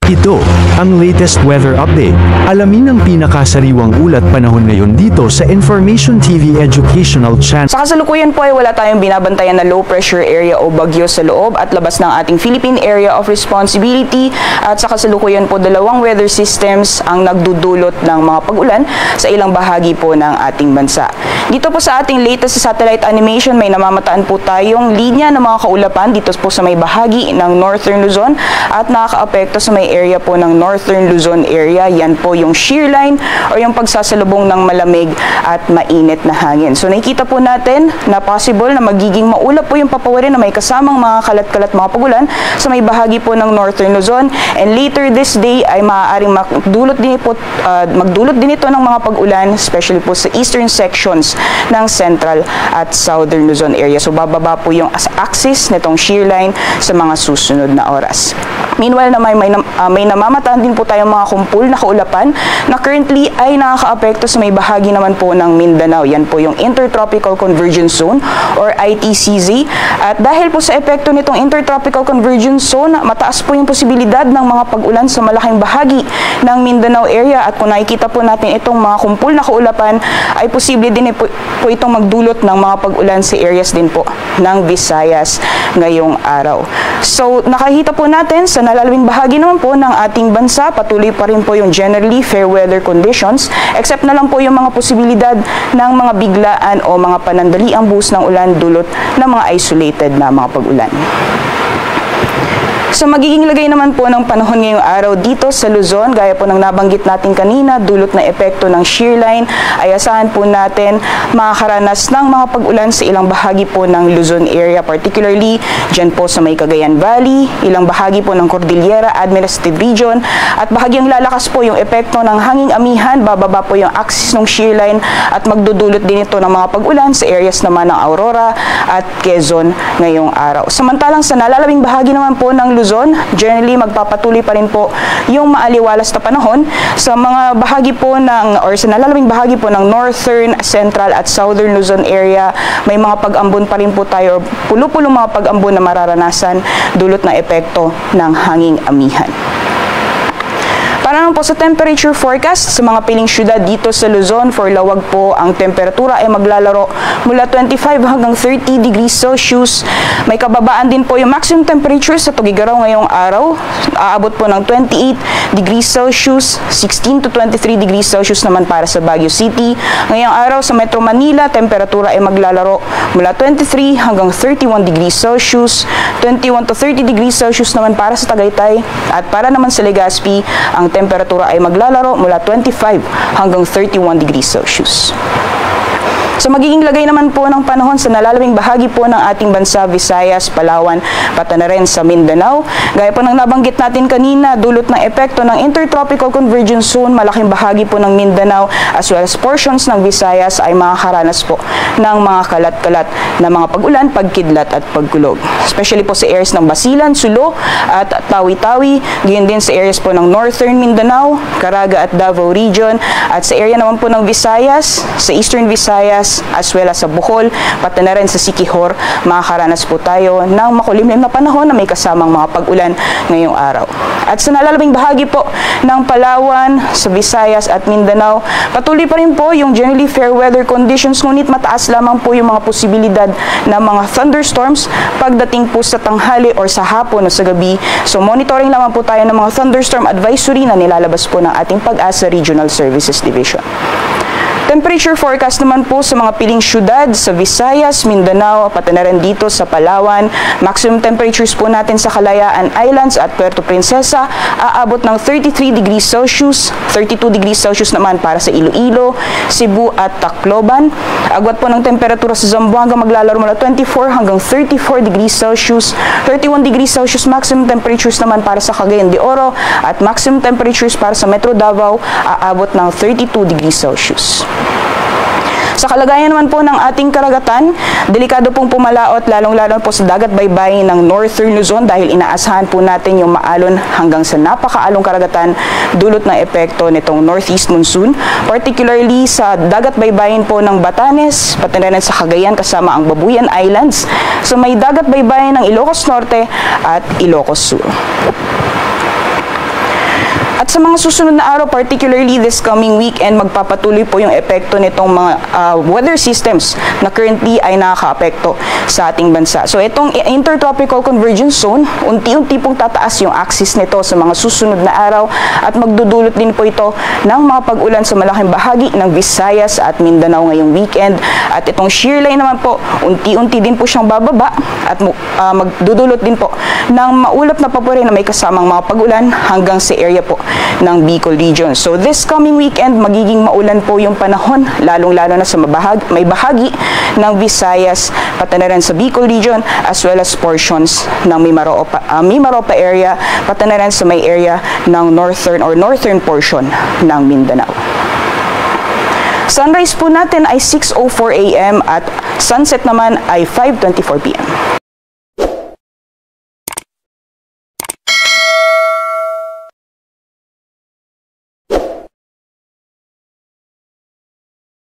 Ito ang latest weather update. Alamin ang pinakasariwang ulat panahon ngayon dito sa Information TV Educational Channel. Sa kasalukuyan po ay wala tayong binabantayan na low pressure area o bagyo sa loob at labas ng ating Philippine Area of Responsibility, at sa kasalukuyan po dalawang weather systems ang nagdudulot ng mga pag-ulan sa ilang bahagi po ng ating bansa. Dito po sa ating latest satellite animation may namamataan po tayong linya ng mga kaulapan dito po sa may bahagi ng Northern Luzon at nakakaapekto sa may area po ng Northern Luzon area. Yan po yung shear line o yung pagsasalubong ng malamig at mainit na hangin. So nakikita po natin na possible na magiging maulap po yung papawirin na may kasamang mga kalat-kalat mga pagulan sa may bahagi po ng Northern Luzon, and later this day ay maaaring magdulot din ito ng mga pag-ulan especially po sa eastern sections ng Central at Southern Luzon area. So bababa po yung axis nitong shear line sa mga susunod na oras. Meanwhile na may namamataan din po tayong mga kumpul na kaulapan na currently ay nakakaapekto sa may bahagi naman po ng Mindanao. Yan po yung Intertropical Convergence Zone or ITCZ. At dahil po sa epekto nitong Intertropical Convergence Zone, mataas po yung posibilidad ng mga pag-ulan sa malaking bahagi ng Mindanao area. At kung nakikita po natin itong mga kumpul na kaulapan, ay posible din po itong magdulot ng mga pag-ulan sa areas din po ng Visayas ngayong araw. So nakikita po natin sa nalalawing bahagi naman po ng ating bansa, patuloy pa rin po yung generally fair weather conditions, except na lang po yung mga posibilidad ng mga biglaan o mga panandaliang buhos ng ulan dulot ng mga isolated na mga pag-ulan. So magiging lagay naman po ng panahon ngayong araw dito sa Luzon, gaya po ng nabanggit natin kanina, dulot na epekto ng shear line, ay asahan po natin makakaranas ng mga pag-ulan sa ilang bahagi po ng Luzon area, particularly dyan po sa may Cagayan Valley, ilang bahagi po ng Cordillera Administrative Region, at bahagyang lalakas po yung epekto ng hanging amihan, bababa po yung axis ng shear line at magdudulot din ito ng mga pag-ulan sa areas naman ng Aurora at Quezon ngayong araw. Samantalang sa nalalabing bahagi naman po ng Luzon, generally magpapatuloy pa rin po yung maaliwalas na panahon sa mga bahagi po sa nalalabing bahagi po ng Northern, Central at Southern Luzon area. May mga pag-ambon pa rin po tayo, pulo-pulo mga pag-ambon na mararanasan dulot na epekto ng hanging amihan. Para naman po sa temperature forecast sa mga piling syudad dito sa Luzon, for Lawag po ang temperatura ay maglalaro mula 25 hanggang 30 degrees Celsius. May kababaan din po yung maximum temperature sa Tugigaraw ngayong araw. Aabot po ng 28 degrees Celsius, 16 to 23 degrees Celsius naman para sa Baguio City. Ngayong araw sa Metro Manila, temperatura ay maglalaro mula 23 hanggang 31 degrees Celsius, 21 to 30 degrees Celsius naman para sa Tagaytay, at para naman sa Legazpi, ang temperatura ay maglalaro mula 25 hanggang 31 degrees Celsius. So magiging lagay naman po ng panahon sa nalalawing bahagi po ng ating bansa, Visayas, Palawan, pati na rin sa Mindanao. Gaya po ng nabanggit natin kanina, dulot ng epekto ng Intertropical Convergence Zone, malaking bahagi po ng Mindanao as well as portions ng Visayas ay makakaranas po ng mga kalat-kalat na mga pag-ulan, pagkidlat at pagkulog. Especially po sa areas ng Basilan, Sulo at Tawi-Tawi, gayon din sa areas po ng Northern Mindanao, Caraga at Davao Region, at sa area naman po ng Visayas, sa Eastern Visayas, as well as sa Bohol, pati na rin sa Siquijor, makakaranas po tayo ng makulimlim na panahon na may kasamang mga pag-ulan ngayong araw. At sa nalalabing bahagi po ng Palawan, sa Visayas at Mindanao, patuloy pa rin po yung generally fair weather conditions, ngunit mataas lamang po yung mga posibilidad ng mga thunderstorms pagdating po sa tanghali or sa hapon o sa gabi. So monitoring lamang po tayo ng mga thunderstorm advisory na nilalabas po ng ating Pag-asa Regional Services Division. Temperature forecast naman po sa mga piling syudad sa Visayas, Mindanao, pati na rin dito sa Palawan. Maximum temperatures po natin sa Kalayaan Islands at Puerto Princesa aabot ng 33 degrees Celsius, 32 degrees Celsius naman para sa Iloilo, Cebu at Tacloban. Agwat po ng temperatura sa Zamboanga maglalaro mula 24 hanggang 34 degrees Celsius, 31 degrees Celsius maximum temperatures naman para sa Cagayan de Oro, at maximum temperatures para sa Metro Davao aabot ng 32 degrees Celsius. Sa kalagayan naman po ng ating karagatan, delikado pong pumalaot lalong-lalo po sa dagat baybayin ng Northern Luzon dahil inaasahan po natin yung maalon hanggang sa napakaalong karagatan dulot ng epekto nitong northeast monsoon, particularly sa dagat baybayin po ng Batanes, pati na rin sa Cagayan kasama ang Babuyan Islands. So may dagat baybayin ng Ilocos Norte at Ilocos Sur. Sa mga susunod na araw, particularly this coming weekend, magpapatuloy po yung epekto nitong mga weather systems na currently ay nakaka-apekto sa ating bansa. So itong Intertropical Convergence Zone, unti-unti pong tataas yung axis nito sa mga susunod na araw at magdudulot din po ito ng mga pag-ulan sa malaking bahagi ng Visayas at Mindanao ngayong weekend. At itong shear line naman po, unti-unti din po siyang bababa at magdudulot din po ng maulap na papuri na may kasamang mga pag-ulan hanggang sa area po ng Bicol region. So this coming weekend, magiging maulan po yung panahon, lalong-lalo na sa may bahagi ng Visayas, pati na rin sa Bicol region, as well as portions ng Mimaropa area, pati na rin sa may area ng northern portion ng Mindanao. Sunrise po natin ay 6:04 AM at sunset naman ay 5:24 PM.